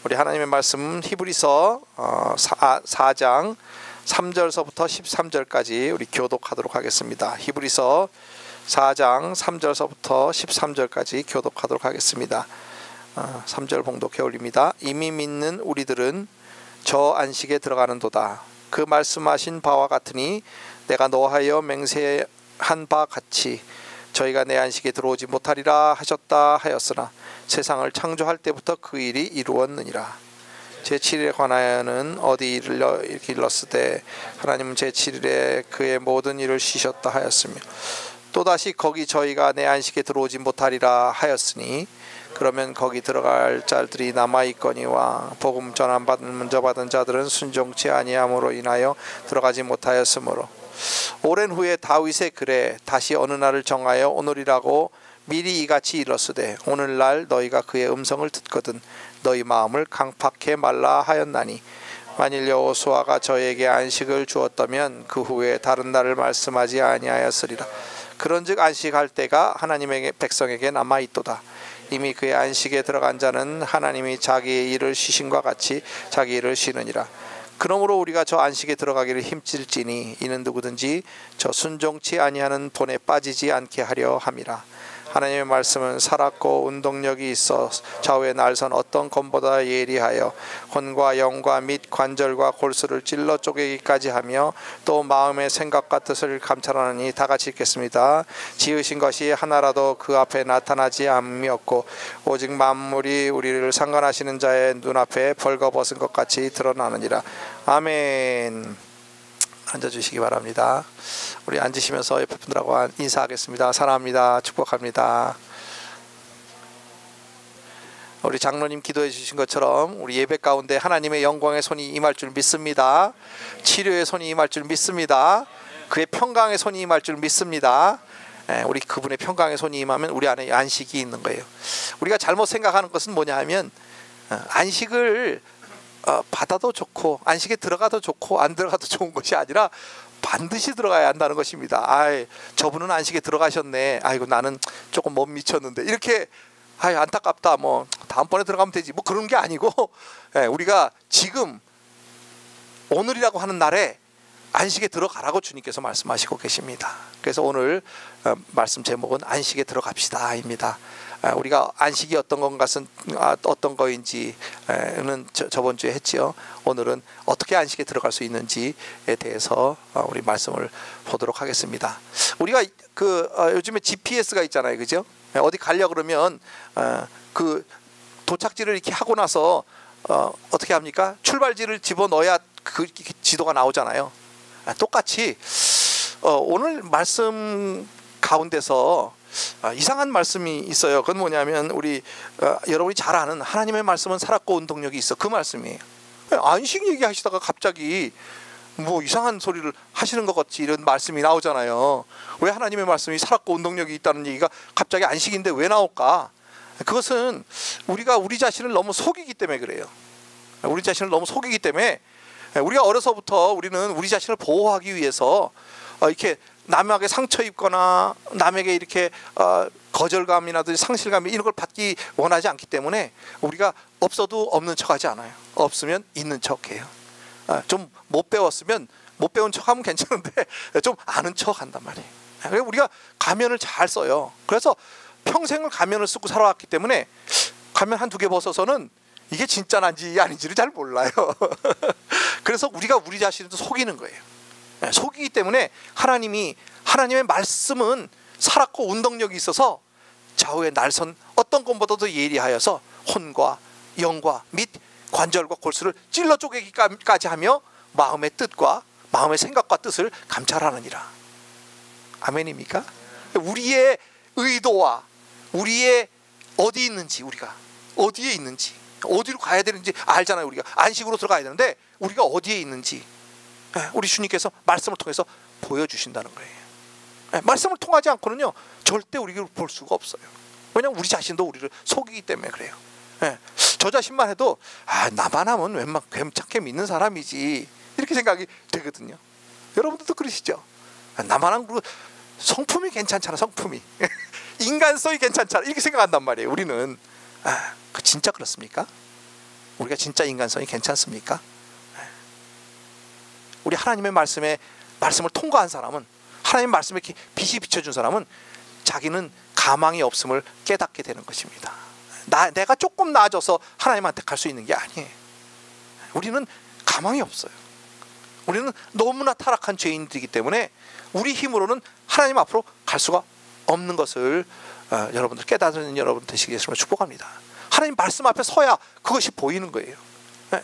우리 하나님의 말씀 히브리서 4장 3절서부터 13절까지 우리 교독하도록 하겠습니다. 히브리서 4장 3절서부터 13절까지 교독하도록 하겠습니다. 3절 봉독해 올립니다. 이미 믿는 우리들은 저 안식에 들어가는도다. 그 말씀하신 바와 같으니 내가 노하여 맹세한 바 같이 저희가 내 안식에 들어오지 못하리라 하셨다 하였으나 세상을 창조할 때부터 그 일이 이루었느니라. 제7일에 관하여는 어디 이렇게 일렀으되 하나님은 제7일에 그의 모든 일을 쉬셨다 하였으며 또다시 거기 저희가 내 안식에 들어오지 못하리라 하였으니 그러면 거기 들어갈 자들이 남아있거니와 복음 전한 먼저 받은 자들은 순종치 아니함으로 인하여 들어가지 못하였으므로 오랜 후에 다윗의 글에 다시 어느 날을 정하여 오늘이라고 미리 이같이 일렀으되 오늘날 너희가 그의 음성을 듣거든 너희 마음을 강팍해 말라 하였나니 만일 여호수아가 저에게 안식을 주었다면 그 후에 다른 날을 말씀하지 아니하였으리라. 그런즉 안식할 때가 하나님의 백성에게 남아있도다. 이미 그의 안식에 들어간 자는 하나님이 자기의 일을 쉬심과 같이 자기 일을 쉬느니라. 그러므로 우리가 저 안식에 들어가기를 힘쓸지니 이는 누구든지 저 순종치 아니하는 본에 빠지지 않게 하려 함이라. 하나님의 말씀은 살았고 운동력이 있어 좌우의 날선 어떤 검보다 예리하여 혼과 영과 및 관절과 골수를 찔러 쪼개기까지 하며 또 마음의 생각과 뜻을 감찰하느니 다 같이 읽겠습니다. 지으신 것이 하나라도 그 앞에 나타나지 않음이 없고 오직 만물이 우리를 상관하시는 자의 눈앞에 벌거벗은 것 같이 드러나느니라. 아멘. 앉아주시기 바랍니다. 우리 앉으시면서 옆에 분들하고 인사하겠습니다. 사랑합니다. 축복합니다. 우리 장로님 기도해 주신 것처럼 우리 예배 가운데 하나님의 영광의 손이 임할 줄 믿습니다. 치료의 손이 임할 줄 믿습니다. 그의 평강의 손이 임할 줄 믿습니다. 우리 그분의 평강의 손이 임하면 우리 안에 안식이 있는 거예요. 우리가 잘못 생각하는 것은 뭐냐 하면 안식을 받아도 좋고 안식에 들어가도 좋고 안 들어가도 좋은 것이 아니라 반드시 들어가야 한다는 것입니다. 저분은 안식에 들어가셨네. 아이고 나는 조금 못 미쳤는데 이렇게 안타깝다. 뭐 다음번에 들어가면 되지. 뭐 그런 게 아니고 우리가 지금 오늘이라고 하는 날에 안식에 들어가라고 주님께서 말씀하시고 계십니다. 그래서 오늘 말씀 제목은 안식에 들어갑시다입니다. 우리가 안식이 어떤 거인지는 저번 주에 했지요. 오늘은 어떻게 안식에 들어갈 수 있는지에 대해서 우리 말씀을 보도록 하겠습니다. 우리가 요즘에 GPS가 있잖아요, 그죠? 어디 가려 그러면 그 도착지를 이렇게 하고 나서 어떻게 합니까? 출발지를 집어 넣어야 그 지도가 나오잖아요. 똑같이 오늘 말씀 가운데서 이상한 말씀이 있어요. 그건 뭐냐면 우리 여러분이 잘 아는 하나님의 말씀은 살았고 운동력이 있어. 그 말씀이에요. 안식 얘기하시다가 갑자기 뭐 이상한 소리를 하시는 것 같이 이런 말씀이 나오잖아요. 왜 하나님의 말씀이 살았고 운동력이 있다는 얘기가 갑자기 안식인데 왜 나올까? 그것은 우리가 우리 자신을 너무 속이기 때문에 그래요. 우리 자신을 너무 속이기 때문에 우리가 어려서부터 우리는 우리 자신을 보호하기 위해서 이렇게 남에게 상처 입거나 남에게 이렇게 거절감이라든지 상실감 이런 걸 받기 원하지 않기 때문에 우리가 없어도 없는 척하지 않아요. 없으면 있는 척해요. 좀 못 배웠으면 못 배운 척하면 괜찮은데 좀 아는 척한단 말이에요. 그래서 우리가 가면을 잘 써요. 그래서 평생을 가면을 쓰고 살아왔기 때문에 가면 한두 개 벗어서는 이게 진짜인지 아닌지를 잘 몰라요. 그래서 우리가 우리 자신을 속이는 거예요. 속이기 때문에 하나님의 말씀은 살았고 운동력이 있어서 좌우의 날선 어떤 것보다도 예리하여서 혼과 영과 및 관절과 골수를 찔러 쪼개기까지 하며 마음의 뜻과 마음의 생각과 뜻을 감찰하느니라. 아멘입니까? 우리의 의도와 우리의 어디 있는지 우리가 어디에 있는지 어디로 가야 되는지 알잖아요. 우리가 안식으로 들어가야 되는데 우리가 어디에 있는지 우리 주님께서 말씀을 통해서 보여주신다는 거예요. 말씀을 통하지 않고는요 절대 우리를 볼 수가 없어요. 왜냐하면 우리 자신도 우리를 속이기 때문에 그래요. 저 자신만 해도 나만 하면 웬만 괜찮게 믿는 사람이지 이렇게 생각이 되거든요. 여러분들도 그러시죠? 나만 하면 성품이 괜찮잖아. 성품이 인간성이 괜찮잖아 이렇게 생각한단 말이에요. 우리는 진짜 그렇습니까? 우리가 진짜 인간성이 괜찮습니까? 우리 하나님의 말씀을 통과한 사람은, 하나님 말씀에 이렇게 빛이 비춰준 사람은 자기는 가망이 없음을 깨닫게 되는 것입니다. 내가 조금 나아져서 하나님한테 갈 수 있는 게 아니에요. 우리는 가망이 없어요. 우리는 너무나 타락한 죄인들이기 때문에 우리 힘으로는 하나님 앞으로 갈 수가 없는 것을 여러분들 깨닫는 여러분 되시겠으면 축복합니다. 하나님 말씀 앞에 서야 그것이 보이는 거예요.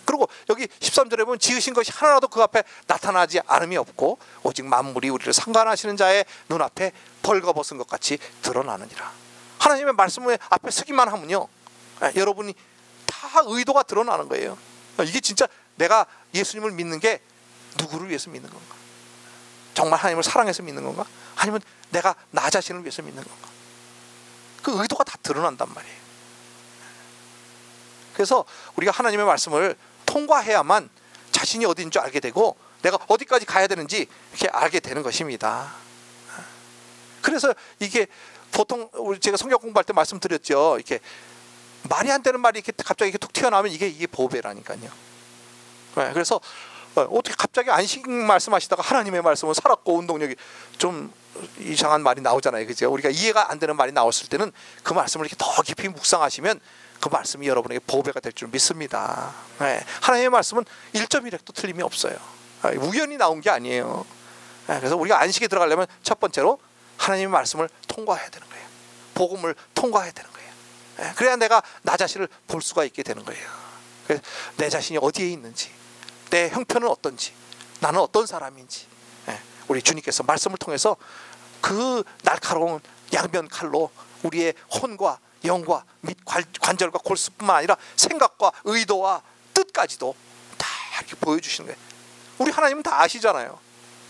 그리고 여기 13절에 보면 지으신 것이 하나라도 그 앞에 나타나지 않음이 없고 오직 만물이 우리를 상관하시는 자의 눈앞에 벌거벗은 것 같이 드러나느니라. 하나님의 말씀 앞에 서기만 하면요, 여러분이 다 의도가 드러나는 거예요. 이게 진짜 내가 예수님을 믿는 게 누구를 위해서 믿는 건가? 정말 하나님을 사랑해서 믿는 건가? 아니면 내가 나 자신을 위해서 믿는 건가? 그 의도가 다 드러난단 말이에요. 그래서 우리가 하나님의 말씀을 통과해야만 자신이 어디인 줄 알게 되고 내가 어디까지 가야 되는지 이렇게 알게 되는 것입니다. 그래서 이게 보통 제가 성경 공부할 때 말씀드렸죠. 이렇게 말이 안 되는 말이 이렇게 갑자기 이렇게 툭 튀어나오면 이게 보배라니까요. 그래서 어떻게 갑자기 안식 말씀하시다가 하나님의 말씀은 살았고 운동력이 좀 이상한 말이 나오잖아요, 그죠? 우리가 이해가 안 되는 말이 나왔을 때는 그 말씀을 이렇게 더 깊이 묵상하시면 그 말씀이 여러분에게 보배가 될 줄 믿습니다. 하나님의 말씀은 1.1획도 틀림이 없어요. 우연히 나온 게 아니에요. 그래서 우리가 안식에 들어가려면 첫 번째로 하나님의 말씀을 통과해야 되는 거예요. 복음을 통과해야 되는 거예요. 그래야 내가 나 자신을 볼 수가 있게 되는 거예요. 그래서 내 자신이 어디에 있는지, 내 형편은 어떤지, 나는 어떤 사람인지, 우리 주님께서 말씀을 통해서 그 날카로운 양면 칼로 우리의 혼과 영과 및 관절과 골수뿐만 아니라 생각과 의도와 뜻까지도 다 이렇게 보여주시는 거예요. 우리 하나님은 다 아시잖아요.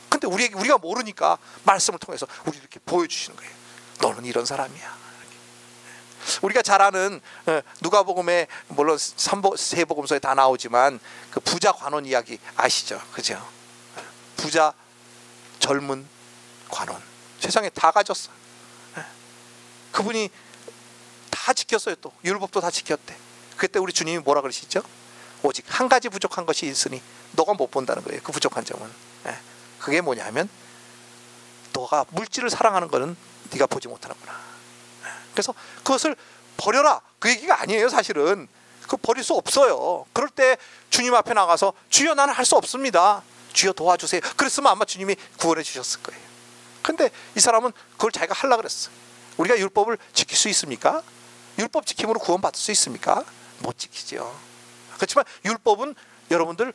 근데 우리가 모르니까 말씀을 통해서 우리 이렇게 보여주시는 거예요. 너는 이런 사람이야. 우리가 잘 아는 누가복음에 물론 세 복음서에 다 나오지만 그 부자 관원 이야기 아시죠? 그죠? 부자 젊은 관원 세상에 다 가졌어요. 그분이 다 지켰어요. 또 율법도 다 지켰대. 그때 우리 주님이 뭐라 그러시죠? 오직 한 가지 부족한 것이 있으니 너가 못 본다는 거예요. 그 부족한 점은 그게 뭐냐면 너가 물질을 사랑하는 거는 네가 보지 못하는구나. 그래서 그것을 버려라 그 얘기가 아니에요. 사실은 그거 버릴 수 없어요. 그럴 때 주님 앞에 나가서 주여 나는 할 수 없습니다. 주여 도와주세요. 그랬으면 아마 주님이 구원해 주셨을 거예요. 근데 이 사람은 그걸 자기가 하려고 그랬어요. 우리가 율법을 지킬 수 있습니까? 율법 지킴으로 구원받을 수 있습니까? 못 지키죠. 그렇지만 율법은 여러분들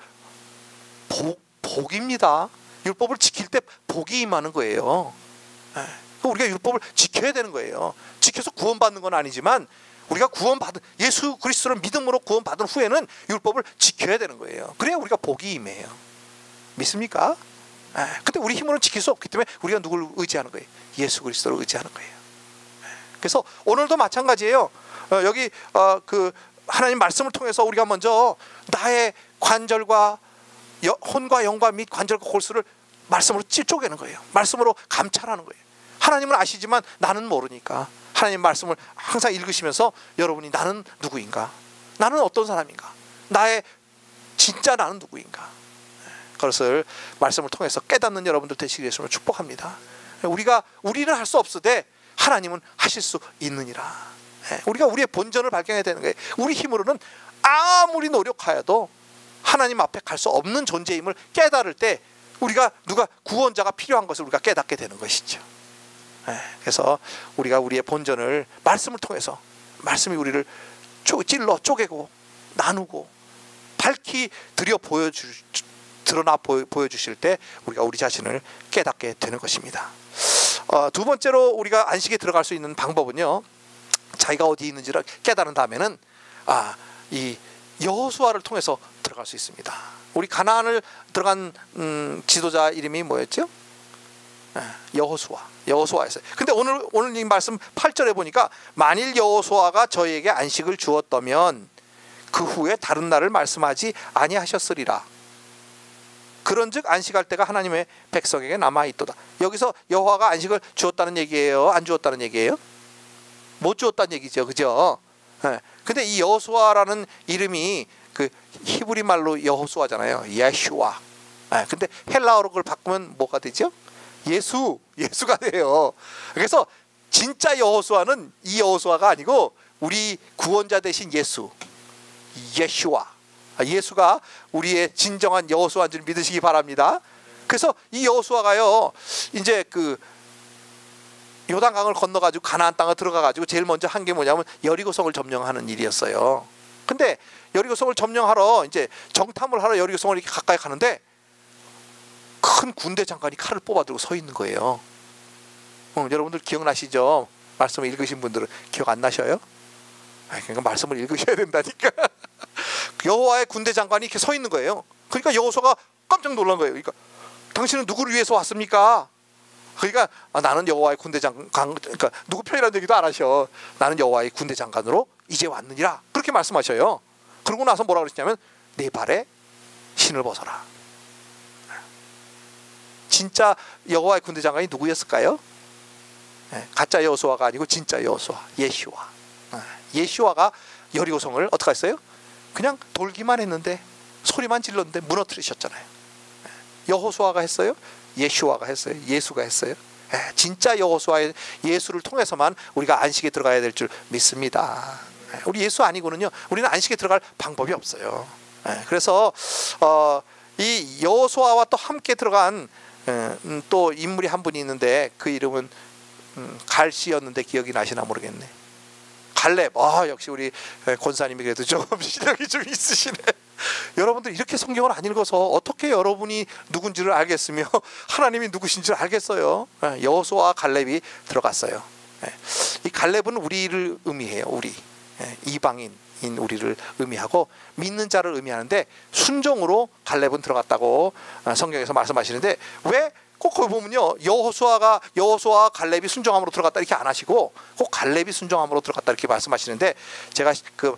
복입니다. 율법을 지킬 때 복이 임하는 거예요. 우리가 율법을 지켜야 되는 거예요. 지켜서 구원받는 건 아니지만 우리가 구원받은 예수 그리스도를 믿음으로 구원받은 후에는 율법을 지켜야 되는 거예요. 그래야 우리가 복이 임해요. 믿습니까? 근데 우리 힘으로는 지킬 수 없기 때문에 우리가 누구를 의지하는 거예요? 예수 그리스도를 의지하는 거예요. 그래서 오늘도 마찬가지예요. 여기 그 하나님 말씀을 통해서 우리가 먼저 나의 관절과 혼과 영과 및 관절과 골수를 말씀으로 쪼개는 거예요. 말씀으로 감찰하는 거예요. 하나님은 아시지만 나는 모르니까 하나님 말씀을 항상 읽으시면서 여러분이 나는 누구인가? 나는 어떤 사람인가? 나의 진짜 나는 누구인가? 그것을 말씀을 통해서 깨닫는 여러분들 되시기 위해서 축복합니다. 우리는 할 수 없으되 하나님은 하실 수 있느니라. 우리가 우리의 본전을 발견해야 되는 거예요. 우리 힘으로는 아무리 노력하여도 하나님 앞에 갈 수 없는 존재임을 깨달을 때 우리가 구원자가 필요한 것을 우리가 깨닫게 되는 것이죠. 그래서 우리가 우리의 본전을 말씀을 통해서 말씀이 우리를 찔러 쪼개고 나누고 밝히 드러나 보여주실 때 우리가 우리 자신을 깨닫게 되는 것입니다. 두 번째로 우리가 안식에 들어갈 수 있는 방법은요, 자기가 어디 있는지를 깨달은 다음에는 이 여호수아를 통해서 들어갈 수 있습니다. 우리 가나안을 들어간 지도자 이름이 뭐였죠? 여호수아였어요. 근데 오늘 이 말씀 8절에 보니까 만일 여호수아가 저희에게 안식을 주었다면 그 후에 다른 날을 말씀하지 아니하셨으리라. 그런즉 안식할 때가 하나님의 백성에게 남아 있도다. 여기서 여호와가 안식을 주었다는 얘기예요? 안 주었다는 얘기예요? 못 주었다는 얘기죠, 그죠? 근데 이 여호수아라는 이름이 그 히브리 말로 여호수아잖아요. 예슈아. 근데 헬라어로 그걸 바꾸면 뭐가 되죠? 예수가 돼요. 그래서 진짜 여호수아는 이 여호수아가 아니고 우리 구원자 대신 예슈아. 예수가 우리의 진정한 여호수아인 줄 믿으시기 바랍니다. 그래서 이 여호수아가요, 이제 그 요단강을 건너가지고 가나안 땅에 들어가가지고 제일 먼저 한 게 뭐냐면 여리고성을 점령하는 일이었어요. 근데 여리고성을 점령하러 이제 정탐을 하러 여리고성을 이렇게 가까이 가는데 큰 군대 장관이 칼을 뽑아들고 서 있는 거예요. 여러분들 기억나시죠? 말씀을 읽으신 분들은 기억 안 나셔요? 그러니까 말씀을 읽으셔야 된다니까. 여호와의 군대 장관이 이렇게 서 있는 거예요. 그러니까 여호수아가 깜짝 놀란 거예요. 그러니까 당신은 누구를 위해서 왔습니까? 그러니까 나는 여호와의 군대 장관, 그러니까 누구 편이라는 얘기도 안 하셔. 나는 여호와의 군대 장관으로 이제 왔느니라, 그렇게 말씀하셔요. 그러고 나서 뭐라 그러시냐면 내 발에 신을 벗어라. 진짜 여호와의 군대 장관이 누구였을까요? 가짜 여호수아가 아니고 진짜 여호수아, 예슈아. 예슈아가 여리고성을 어떻게 했어요? 그냥 돌기만 했는데, 소리만 질렀는데 무너뜨리셨잖아요. 여호수아가 했어요? 예슈아가 했어요? 예수가 했어요? 진짜 여호수아의 예수를 통해서만 우리가 안식에 들어가야 될 줄 믿습니다. 우리 예수 아니고는요, 우리는 안식에 들어갈 방법이 없어요. 그래서 이 여호수아와 또 함께 들어간 또 인물이 한 분이 있는데 그 이름은 갈씨였는데 기억이 나시나 모르겠네. 갈렙. 역시 우리 권사님이 그래도 좀 실력이 좀 있으시네. 여러분들 이렇게 성경을 안 읽어서 어떻게 여러분이 누군지를 알겠으며 하나님이 누구신지를 알겠어요? 여호수아와 갈렙이 들어갔어요. 이 갈렙은 우리를 의미해요. 우리 이방인인 우리를 의미하고 믿는 자를 의미하는데, 순종으로 갈렙은 들어갔다고 성경에서 말씀하시는데, 왜 꼭 거기 보면요, 여호수아와 갈렙이 순종함으로 들어갔다 이렇게 안 하시고 꼭 갈렙이 순종함으로 들어갔다 이렇게 말씀하시는데, 제가 그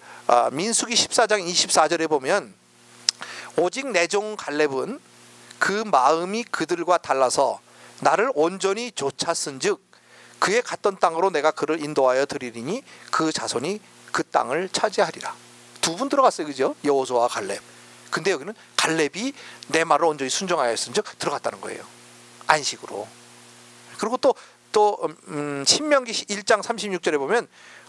민수기 14장 24절에 보면 오직 내 종 갈렙은 그 마음이 그들과 달라서 나를 온전히 좇았은즉 그의 갔던 땅으로 내가 그를 인도하여 드리리니 그 자손이 그 땅을 차지하리라. 두 분 들어갔어요, 그죠? 여호수아와 갈렙. 근데 여기는 갈렙이 내 말을 온전히 순종하였은즉 들어갔다는 거예요. 안식으로. 그리고 또 신명기 1장 36절에 보면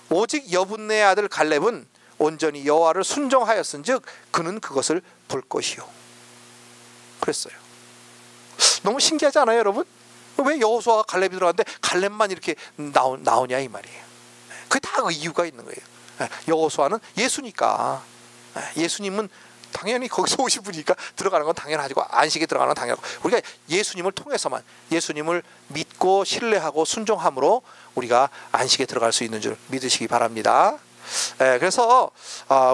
오직 여분네의 아들 갈렙은 온전히 여호와를 순종하였은즉 그는 그것을 볼 것이요. 그랬어요. 너무 신기하지 않아요, 여러분? 왜 여호수아와 갈렙이 들어갔는데 갈렙만 이렇게 나오냐 이 말이에요. 그게 다 이유가 있는 거예요. 여호수아는 예수니까. 예수님은 당연히 거기서 오신 분이니까 들어가는 건 당연하고, 안식에 들어가는 건 당연하고, 우리가 예수님을 통해서만, 예수님을 믿고 신뢰하고 순종함으로 우리가 안식에 들어갈 수 있는 줄 믿으시기 바랍니다. 그래서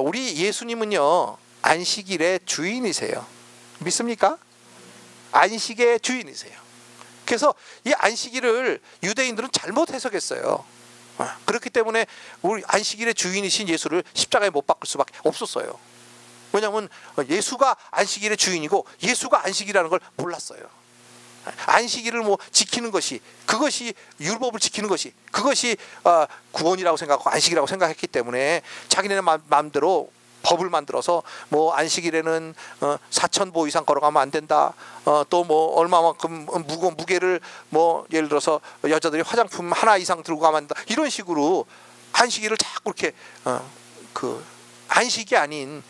우리 예수님은요, 안식일의 주인이세요. 믿습니까? 안식의 주인이세요. 그래서 이 안식일을 유대인들은 잘못 해석했어요. 그렇기 때문에 우리 안식일의 주인이신 예수를 십자가에 못 박을 수밖에 없었어요. 왜냐하면 예수가 안식일의 주인이고 예수가 안식이라는 걸 몰랐어요. 안식일을 지키는 것이, 그것이 율법을 지키는 것이, 그것이 구원이라고 생각하고 안식이라고 생각했기 때문에 자기네 마음대로 법을 만들어서 안식일에는 4,000보 이상 걸어가면 안 된다. 또 얼마만큼 무게를 예를 들어서 여자들이 화장품 하나 이상 들고 가면 안 된다. 이런 식으로 안식일을 자꾸 이렇게 그 안식이 아닌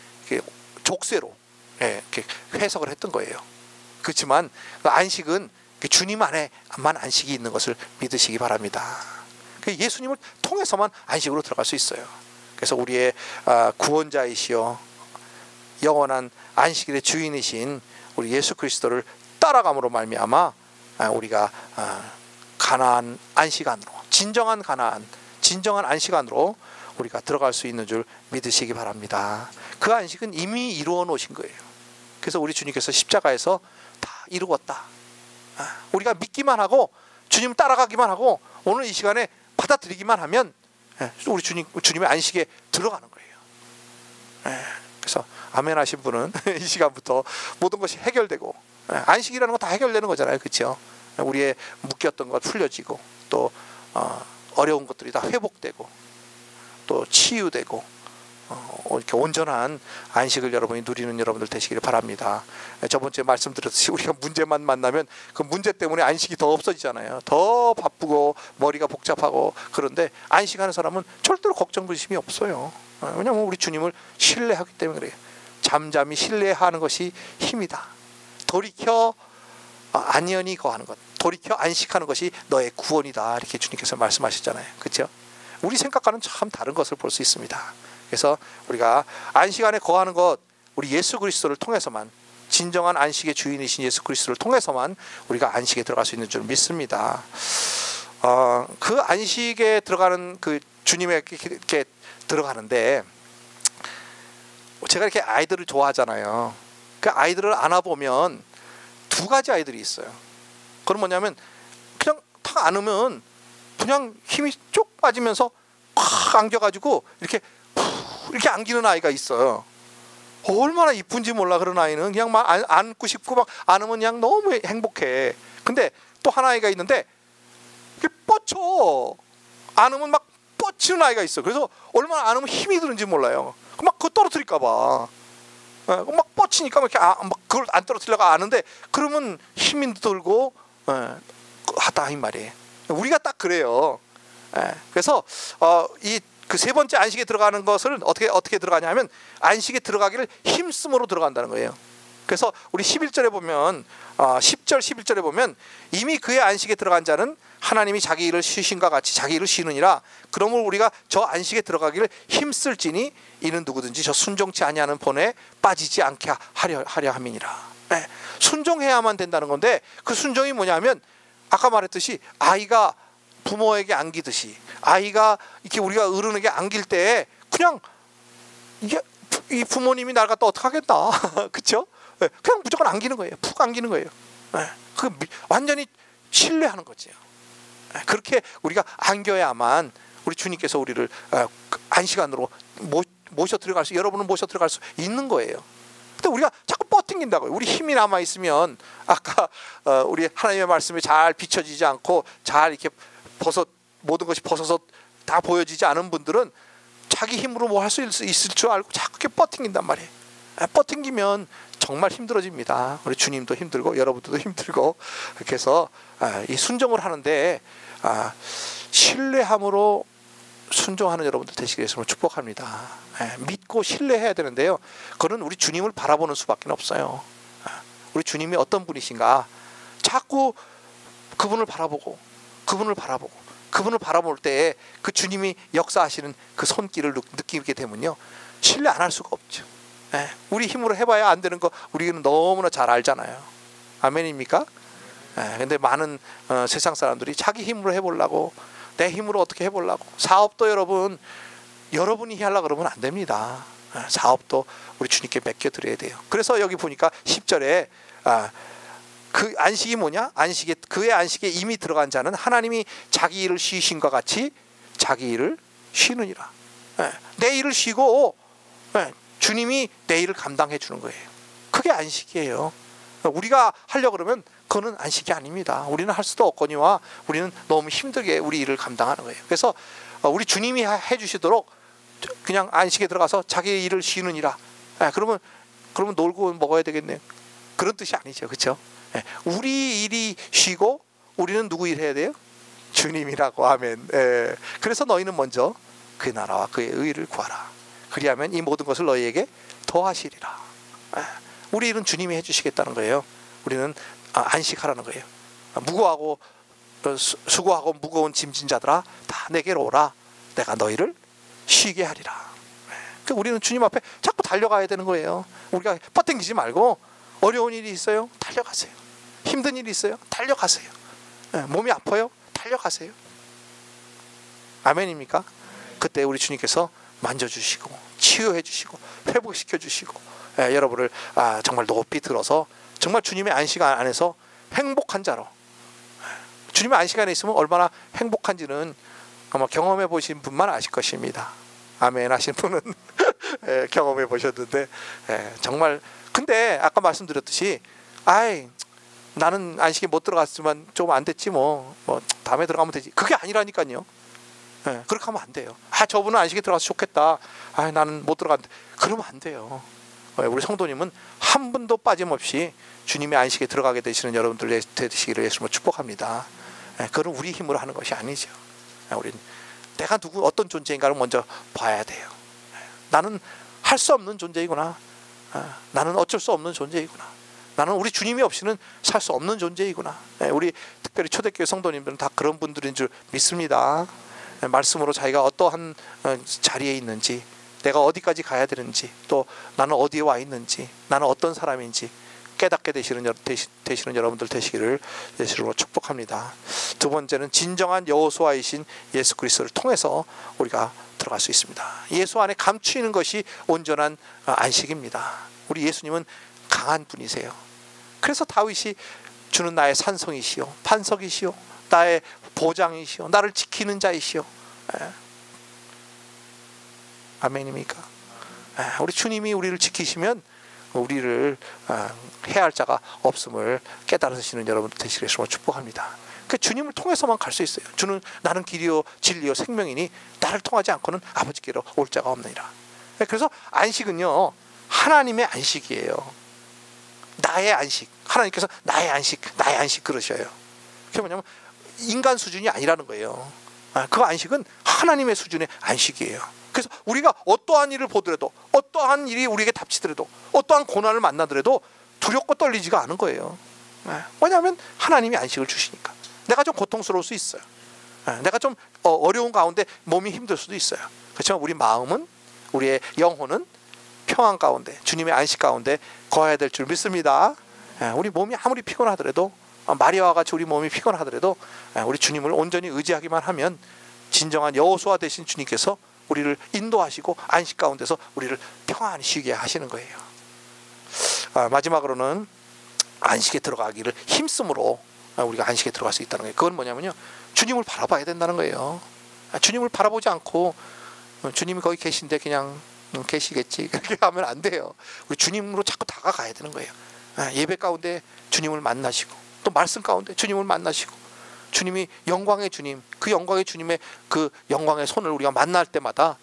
족쇄로 이렇게 해석을 했던 거예요. 그렇지만 안식은 주님 안에만 안식이 있는 것을 믿으시기 바랍니다. 예수님을 통해서만 안식으로 들어갈 수 있어요. 그래서 우리의 구원자이시여 영원한 안식일의 주인이신 우리 예수 그리스도를 따라감으로 말미암아 우리가 가나안 안식 안으로, 진정한 가나안, 진정한 안식 안으로 우리가 들어갈 수 있는 줄 믿으시기 바랍니다. 그 안식은 이미 이루어 놓으신 거예요. 그래서 우리 주님께서 십자가에서 다 이루었다. 우리가 믿기만 하고 주님 따라가기만 하고 오늘 이 시간에 받아들이기만 하면 우리 주님의 안식에 들어가는 거예요. 그래서 아멘 하신 분은 이 시간부터 모든 것이 해결되고, 안식이라는 건 다 해결되는 거잖아요, 그렇죠? 우리의 묶였던 것 풀려지고, 또 어려운 것들이 다 회복되고, 또 치유되고, 이렇게 온전한 안식을 여러분이 누리는 여러분들 되시기를 바랍니다. 저번 주에 말씀드렸듯이 우리가 문제만 만나면 그 문제 때문에 안식이 더 없어지잖아요. 더 바쁘고 머리가 복잡하고. 그런데 안식하는 사람은 절대로 걱정 근심이 없어요. 왜냐하면 우리 주님을 신뢰하기 때문에 그래요. 잠잠히 신뢰하는 것이 힘이다. 돌이켜 안연히 거하는 것, 돌이켜 안식하는 것이 너의 구원이다. 이렇게 주님께서 말씀하셨잖아요. 그렇죠? 우리 생각과는 참 다른 것을 볼 수 있습니다. 그래서 우리가 안식 안에 거하는 것, 우리 예수 그리스도를 통해서만, 진정한 안식의 주인이신 예수 그리스도를 통해서만 우리가 안식에 들어갈 수 있는 줄 믿습니다. 그 안식에 들어가는 그 주님의 이렇게 들어가는데, 제가 이렇게 아이들을 좋아하잖아요. 그 아이들을 안아보면 두 가지 아이들이 있어요. 그건 뭐냐면 그냥 탁 안으면 그냥 힘이 쭉 빠지면서 확 안겨가지고 이렇게 안기는 아이가 있어요. 얼마나 이쁜지 몰라. 그런 아이는 그냥 막 안고 싶고 막 안으면 그냥 너무 행복해. 근데 또 하나 아이가 있는데 이렇게 뻗쳐 안으면 막 뻗치는 아이가 있어. 그래서 얼마나 안으면 힘이 드는지 몰라요. 막 그거 떨어뜨릴까봐 막 뻗치니까 막 이렇게 막 그걸 안 떨어뜨리려고 아는데 그러면 힘이 들고 하다 이 말이에요. 우리가 딱 그래요. 그래서 이 그 세 번째 안식에 들어가는 것을 어떻게 들어가냐면 안식에 들어가기를 힘쓰므로 들어간다는 거예요. 그래서 우리 11절에 보면 10절 11절에 보면 이미 그의 안식에 들어간 자는 하나님이 자기 일을 쉬신과 같이 자기 일을 쉬느니라. 그러므로 우리가 저 안식에 들어가기를 힘쓸지니 이는 누구든지 저 순종치 아니하는 본에 빠지지 않게 하려 함이니라. 순종해야만 된다는 건데 그 순종이 뭐냐면 아까 말했듯이 아이가 부모에게 안기듯이 아이가 이렇게 우리가 어른에게 안길 때 그냥 이게 이 부모님이 날 갖다 어떻게 하겠나. 그렇죠? 그냥 무조건 안기는 거예요. 푹 안기는 거예요. 그 완전히 신뢰하는 거죠. 그렇게 우리가 안겨야만 우리 주님께서 우리를 안식 안으로 모셔 들어갈 수, 여러분을 모셔 들어갈 수 있는 거예요. 근데 우리가 자꾸 뻗팅긴다고요. 우리 힘이 남아 있으면 아까 우리 하나님의 말씀이 잘 비춰지지 않고 잘 이렇게 모든 것이 벗어서 다 보여지지 않은 분들은 자기 힘으로 뭐 할 수 있을 줄 알고 자꾸 이렇게 뻗팅긴단 말이에요. 뻗팅기면 정말 힘들어집니다. 우리 주님도 힘들고 여러분들도 힘들고. 그래서 이 순종을 하는데 신뢰함으로 순종하는 여러분들 되시기 위해서 축복합니다. 믿고 신뢰해야 되는데요. 그건 우리 주님을 바라보는 수밖에 없어요. 우리 주님이 어떤 분이신가 자꾸 그분을 바라보고 그분을 바라볼 때에 그 주님이 역사하시는 그 손길을 느끼게 되면요 신뢰 안 할 수가 없죠. 우리 힘으로 해봐야 안 되는 거 우리는 너무나 잘 알잖아요. 아멘입니까? 근데 많은 세상 사람들이 자기 힘으로 해보려고, 내 힘으로 어떻게 해보려고. 사업도 여러분이 하려고 그러면 안 됩니다. 사업도 우리 주님께 맡겨드려야 돼요. 그래서 여기 보니까 10절에 그 안식이 뭐냐? 그의 안식에 이미 들어간 자는 하나님이 자기 일을 쉬신과 같이 자기 일을 쉬느니라. 내 일을 쉬고 주님이 내 일을 감당해 주는 거예요. 그게 안식이에요. 우리가 하려고 그러면 그거는 안식이 아닙니다. 우리는 할 수도 없거니와 우리는 너무 힘들게 우리 일을 감당하는 거예요. 그래서 우리 주님이 해주시도록 그냥 안식에 들어가서 자기 일을 쉬느니라. 그러면 놀고 먹어야 되겠네요. 그런 뜻이 아니죠. 그렇죠? 우리 일이 쉬고 우리는 누구 일 해야 돼요? 주님이라고. 아멘. 그래서 너희는 먼저 그의 나라와 그의 의를 구하라. 그리하면 이 모든 것을 너희에게 더하시리라. 우리 일은 주님이 해주시겠다는 거예요. 우리는 안식하라는 거예요. 무거워하고 수고하고 무거운 짐진 자들아 다 내게로 오라. 내가 너희를 쉬게 하리라. 그러니까 우리는 주님 앞에 자꾸 달려가야 되는 거예요. 우리가 뻗당기지 말고 어려운 일이 있어요? 달려가세요. 힘든 일이 있어요? 달려가세요. 몸이 아파요? 달려가세요. 아멘입니까? 그때 우리 주님께서 만져주시고 치유해 주시고 회복시켜 주시고 여러분을 정말 높이 들어서 정말 주님의 안식 안에서 행복한 자로, 주님의 안식 안에 있으면 얼마나 행복한지는 아마 경험해 보신 분만 아실 것입니다. 아멘 하신 분은 경험해 보셨는데 정말. 근데 아까 말씀드렸듯이 나는 안식에 못 들어갔지만 좀 안 됐지 뭐 다음에 들어가면 되지. 그게 아니라니까요. 그렇게 하면 안 돼요. 저분은 안식에 들어가서 좋겠다. 나는 못 들어간다. 그러면 안 돼요. 우리 성도님은 한 분도 빠짐없이 주님의 안식에 들어가게 되시는 여러분들 되시기를 예수님으로 축복합니다. 그건 우리 힘으로 하는 것이 아니죠. 우리는 내가 어떤 존재인가를 먼저 봐야 돼요. 나는 할 수 없는 존재이구나. 나는 어쩔 수 없는 존재이구나. 나는 우리 주님이 없이는 살 수 없는 존재이구나. 우리 특별히 초대교회 성도님들은 다 그런 분들인 줄 믿습니다. 말씀으로 자기가 어떠한 자리에 있는지, 내가 어디까지 가야 되는지, 또 나는 어디에 와 있는지, 나는 어떤 사람인지 깨닫게 되시는 여러분들 되시기를 예수로 축복합니다. 두 번째는 진정한 여호수아이신 예수 그리스도를 통해서 우리가 들어갈 수 있습니다. 예수 안에 감추이는 것이 온전한 안식입니다. 우리 예수님은 강한 분이세요. 그래서 다윗이 주는 나의 산성이시오, 반석이시오, 나의 보장이시오, 나를 지키는 자이시오. 아멘입니까? 우리 주님이 우리를 지키시면 우리를 해야 할 자가 없음을 깨달으시는 여러분들 되시기를 축복합니다. 그 주님을 통해서만 갈 수 있어요. 주는 나는 길이요 진리요 생명이니 나를 통하지 않고는 아버지께로 올 자가 없느니라. 그래서 안식은요, 하나님의 안식이에요. 나의 안식. 하나님께서 나의 안식 그러셔요. 그게 뭐냐면 인간 수준이 아니라는 거예요. 그 안식은 하나님의 수준의 안식이에요. 그래서 우리가 어떠한 일을 보더라도, 어떠한 일이 우리에게 닥치더라도, 어떠한 고난을 만나더라도 두렵고 떨리지가 않은 거예요. 왜냐하면 하나님이 안식을 주시니까. 내가 좀 고통스러울 수 있어요. 내가 좀 어려운 가운데 몸이 힘들 수도 있어요. 그렇지만 우리 마음은, 우리의 영혼은 평안 가운데, 주님의 안식 가운데 거해야 될 줄 믿습니다. 우리 몸이 아무리 피곤하더라도, 마리아와 같이 우리 몸이 피곤하더라도 우리 주님을 온전히 의지하기만 하면 진정한 여호수아 되신 주님께서 우리를 인도하시고 안식 가운데서 우리를 평안히 쉬게 하시는 거예요. 마지막으로는 안식에 들어가기를 힘쓰므로 우리가 안식에 들어갈 수 있다는 거예요. 그건 뭐냐면요, 주님을 바라봐야 된다는 거예요. 주님을 바라보지 않고 주님이 거기 계신데 그냥 계시겠지 그렇게 하면 안 돼요. 우리 주님으로 자꾸 다가가야 되는 거예요. 예배 가운데 주님을 만나시고, 또 말씀 가운데 주님을 만나시고, 주님이 영광의 주님, 그 영광의 주님의 그 영광의 손을 우리가 만날 때마다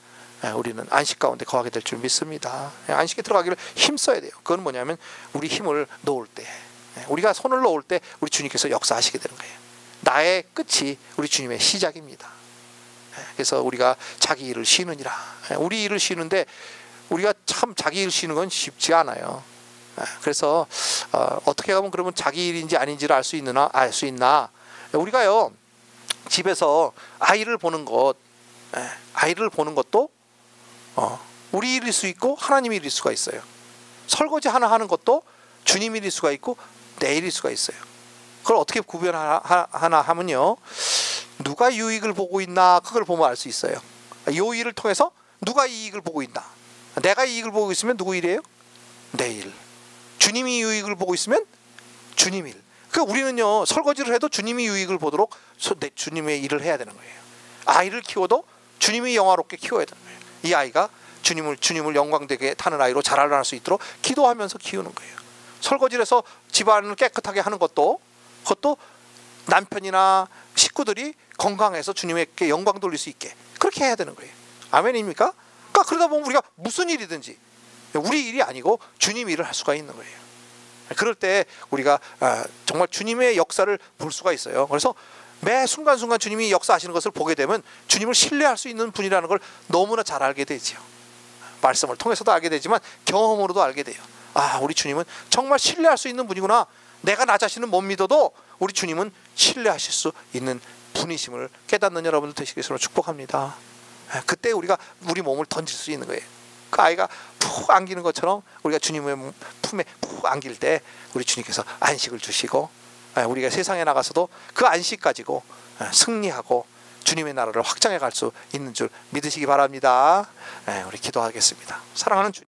우리는 안식 가운데 거하게 될 줄 믿습니다. 안식에 들어가기를 힘써야 돼요. 그건 뭐냐면 우리 힘을 놓을 때, 우리가 손을 놓을 때 우리 주님께서 역사하시게 되는 거예요. 나의 끝이 우리 주님의 시작입니다. 그래서 우리가 자기 일을 쉬느니라. 우리 일을 쉬는데 우리가 참 자기 일 쉬는 건 쉽지 않아요. 그래서 어떻게 하면 그러면 자기 일인지 아닌지를 알 수 있나? 우리가요, 집에서 아이를 보는 것도 우리 일일 수 있고 하나님 일일 수가 있어요. 설거지 하나 하는 것도 주님 일일 수가 있고 내 일일 수가 있어요. 그걸 어떻게 구별하나 하면요, 누가 유익을 보고 있나 그걸 보면 알 수 있어요. 이 일을 통해서 누가 이익을 보고 있나. 내가 이익을 보고 있으면 누구 일이에요? 내 일. 주님이 유익을 보고 있으면 주님 일. 그러니까 우리는요, 설거지를 해도 주님이 유익을 보도록 주님의 일을 해야 되는 거예요. 아이를 키워도 주님이 영화롭게 키워야 되는 거예요. 이 아이가 주님을 영광되게 타는 아이로 자라날 수 있도록 기도하면서 키우는 거예요. 설거지를 해서 집안을 깨끗하게 하는 것도, 그것도 남편이나 식구들이 건강해서 주님에게 영광 돌릴 수 있게 그렇게 해야 되는 거예요. 아멘입니까? 그러니까 그러다 보면 우리가 무슨 일이든지 우리 일이 아니고 주님 일을 할 수가 있는 거예요. 그럴 때 우리가 정말 주님의 역사를 볼 수가 있어요. 그래서 매 순간순간 주님이 역사하시는 것을 보게 되면 주님을 신뢰할 수 있는 분이라는 걸 너무나 잘 알게 되죠. 말씀을 통해서도 알게 되지만 경험으로도 알게 돼요. 우리 주님은 정말 신뢰할 수 있는 분이구나. 내가 나 자신은 못 믿어도 우리 주님은 신뢰하실 수 있는 분이심을 깨닫는 여러분들 되시기를 축복합니다. 그때 우리가 우리 몸을 던질 수 있는 거예요. 그 아이가 푹 안기는 것처럼 우리가 주님의 품에 푹 안길 때 우리 주님께서 안식을 주시고, 우리가 세상에 나가서도 그 안식 가지고 승리하고 주님의 나라를 확장해 갈 수 있는 줄 믿으시기 바랍니다. 우리 기도하겠습니다. 사랑하는 주님,